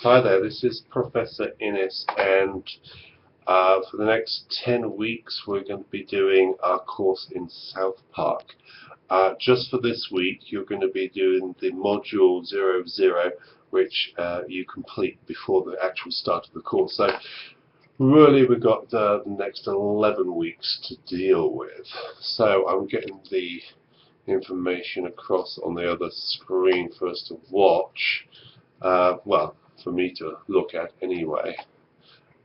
Hi there, this is Professor Innes, and for the next 10 weeks we're going to be doing our course in South Park. Just for this week you're going to be doing the module 00, which you complete before the actual start of the course. So really we've got the next 11 weeks to deal with. So I'm getting the information across on the other screen for us to watch. Well, for me to look at anyway,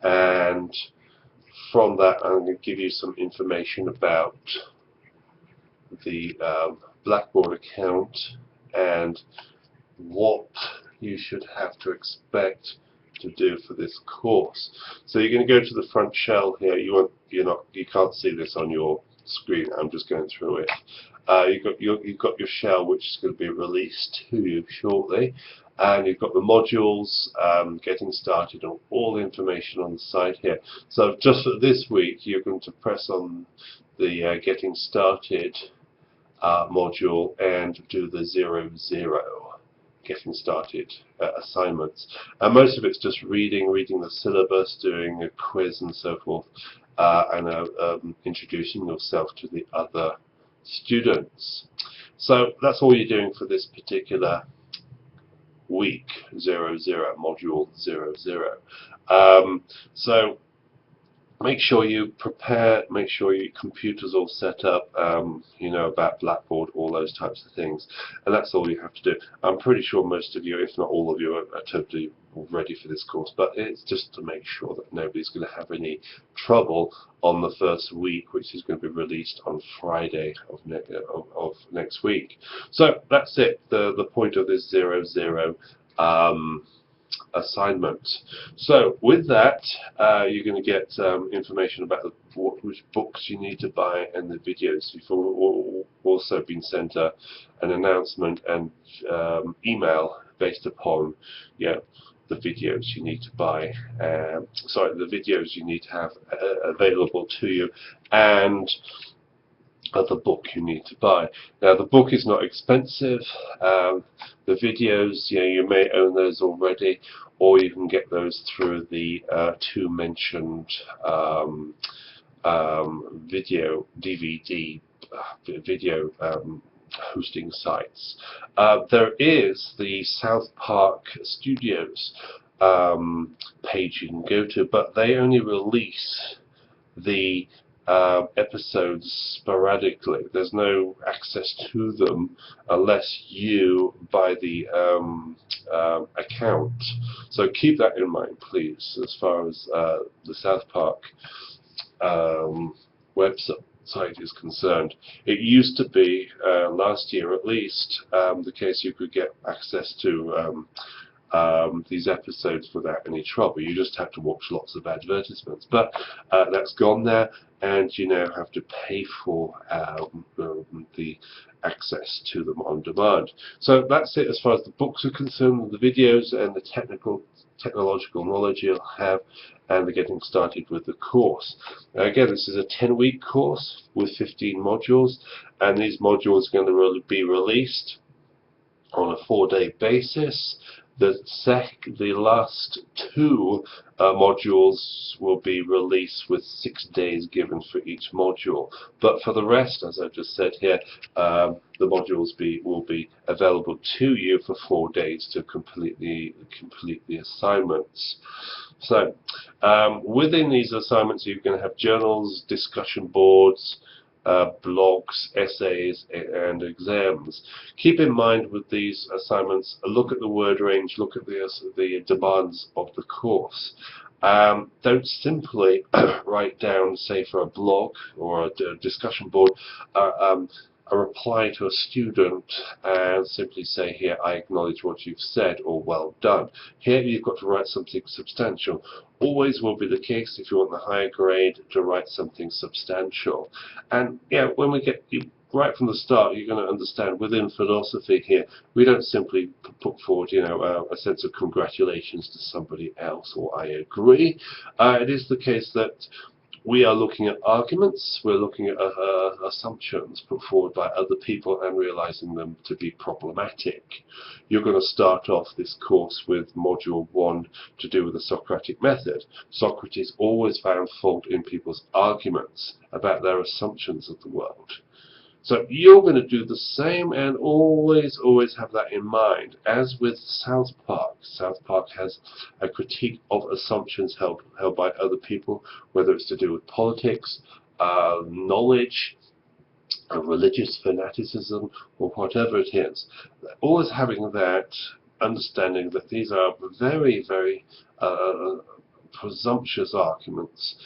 and from that I'm going to give you some information about the Blackboard account and what you should have to expect to do for this course. So you're going to go to the front shell here. You can't see this on your screen. I'm just going through it. You've got your shell, which is going to be released to you shortly, and you've got the modules, getting started, and all the information on the side here. So just for this week, you're going to press on the getting started module and do the 00 getting started assignments. And most of it's just reading the syllabus, doing a quiz and so forth, and introducing yourself to the other students. So that's all you're doing for this particular week, 00, module 00. So make sure you prepare, make sure your computer's all set up, you know about Blackboard, all those types of things, and that's all you have to do. I'm pretty sure most of you, if not all of you, are totally ready for this course, but it's just to make sure that nobody's going to have any trouble on the first week, which is going to be released on Friday of next week. So that's it, the point of this 00 assignment. So with that, you're going to get information about which books you need to buy and the videos. You've also been sent an announcement and email based upon the videos you need to buy, the videos you need to have available to you, and the book you need to buy. Now the book is not expensive. The videos, you may own those already, or you can get those through the two mentioned video DVD video hosting sites. There is the South Park Studios page you can go to, but they only release the episodes sporadically. There's no access to them unless you buy the account. So keep that in mind, please, as far as the South Park website is concerned. It used to be, last year at least, the case you could get access to these episodes without any trouble. You just have to watch lots of advertisements, but that's gone there, and you now have to pay for the access to them on demand. So that's it as far as the books are concerned, the videos and the technological knowledge you'll have, and the getting started with the course. Now again, this is a 10-week course with 15 modules, and these modules are going to be released on a 4-day basis. The last two modules will be released with 6 days given for each module. But for the rest, as I've just said here, the modules will be available to you for 4 days to complete the assignments. So within these assignments, you're going to have journals, discussion boards, blogs, essays, and exams. Keep in mind with these assignments, look at the word range, look at the demands of the course. Don't simply write down, say for a blog or a discussion board, a reply to a student and simply say, here, I acknowledge what you've said, or well done. Here you've got to write something substantial. Always will be the case, if you want the higher grade, to write something substantial. And when we get right from the start, you're going to understand within philosophy here, we don't simply put forward a sense of congratulations to somebody else or I agree. It is the case that we are looking at arguments, we're looking at assumptions put forward by other people and realizing them to be problematic. You're going to start off this course with Module 1 to do with the Socratic method. Socrates always found fault in people's arguments about their assumptions of the world. So you're going to do the same and always have that in mind. As with South Park, South Park has a critique of assumptions held by other people, whether it's to do with politics, knowledge, religious fanaticism, or whatever it is. Always having that understanding that these are very presumptuous arguments,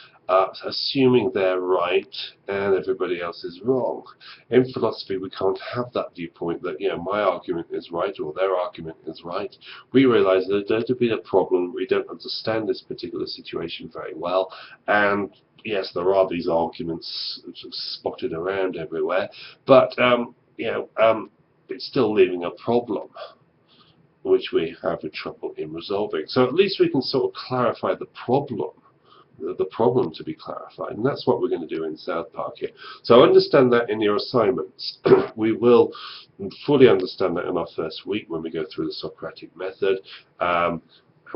assuming they're right and everybody else is wrong. In philosophy, we can't have that viewpoint that, my argument is right or their argument is right. We realize that there's a bit of a problem. We don't understand this particular situation very well, and yes, there are these arguments spotted around everywhere, but it's still leaving a problem which we have trouble in resolving. So at least we can sort of clarify the problem to be clarified, and that's what we're going to do in South Park here. So understand that in your assignments. We will fully understand that in our first week when we go through the Socratic method, and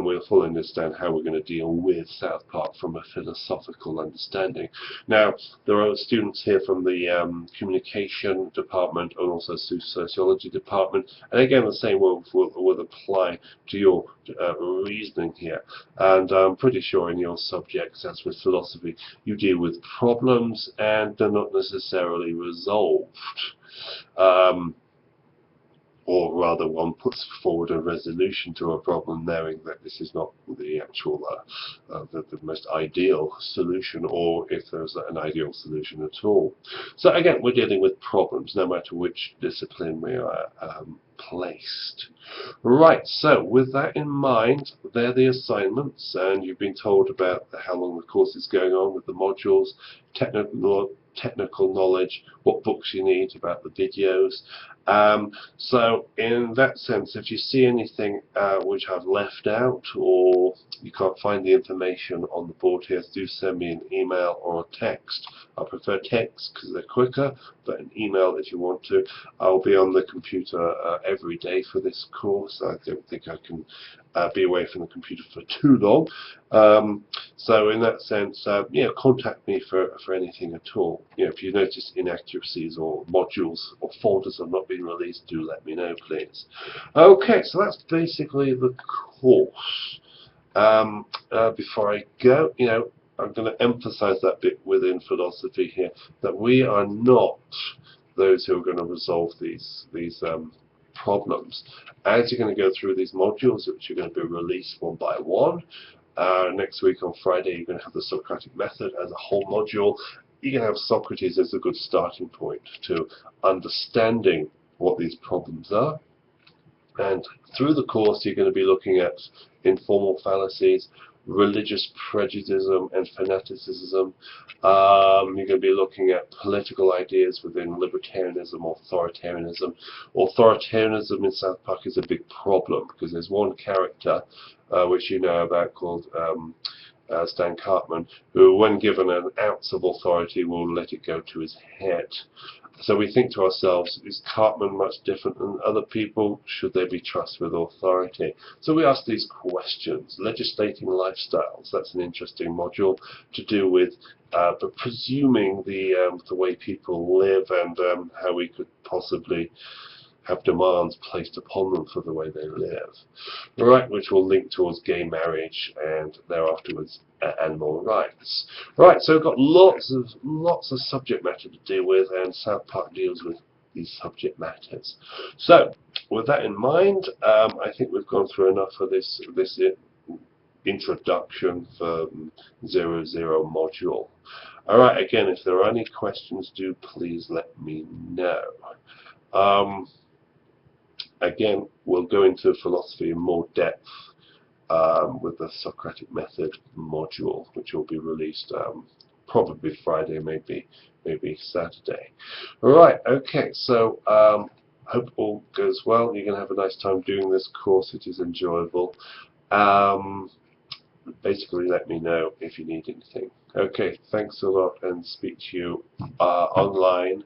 we'll fully understand how we're going to deal with South Park from a philosophical understanding. Now, there are students here from the communication department and also sociology department, and again the same will apply to your reasoning here. And I'm pretty sure in your subjects, as with philosophy, you deal with problems and they're not necessarily resolved. Or rather, one puts forward a resolution to a problem knowing that this is not the actual, the most ideal solution, or if there's an ideal solution at all. So again, we're dealing with problems, no matter which discipline we are placed. Right, so with that in mind, they're the assignments, and you've been told about how long the course is going on with the modules, technical knowledge, what books you need, about the videos. So in that sense, if you see anything which I've left out, or you can't find the information on the board here, do send me an email or a text. I prefer text because they're quicker, but an email if you want to. I'll be on the computer every day for this course. I don't think I can be away from the computer for too long. So in that sense, contact me for anything at all. If you notice inaccuracies or modules or folders have not been released, do let me know, please. Okay, so that's basically the course. Before I go, I'm going to emphasize that bit within philosophy here, that we are not those who are going to resolve these problems. As you're going to go through these modules, which are going to be released one by one, next week on Friday, you're going to have the Socratic method as a whole module. You're going to have Socrates as a good starting point to understanding what these problems are. And through the course, you're going to be looking at informal fallacies, religious prejudice and fanaticism. You're going to be looking at political ideas within libertarianism, authoritarianism. Authoritarianism in South Park is a big problem because there's one character which you know about called Stan Cartman, who when given an ounce of authority will let it go to his head. So we think to ourselves, is Cartman much different than other people? Should they be trusted with authority? So we ask these questions. Legislating lifestyles, that's an interesting module to do with presuming the way people live and how we could possibly have demands placed upon them for the way they live. Right, which will link towards gay marriage and thereafterwards animal rights. Right, so we've got lots of subject matter to deal with, and South Park deals with these subject matters. So, with that in mind, I think we've gone through enough of this introduction for 00 module. Alright, again, if there are any questions, do please let me know. Again, we'll go into philosophy in more depth with the Socratic method module, which will be released probably Friday, maybe Saturday. Alright, okay, so hope all goes well. You're going to have a nice time doing this course. It is enjoyable. basically let me know if you need anything. Okay, thanks a lot, and speak to you online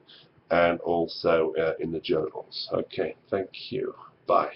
and also in the journals. Okay, thank you. Bye.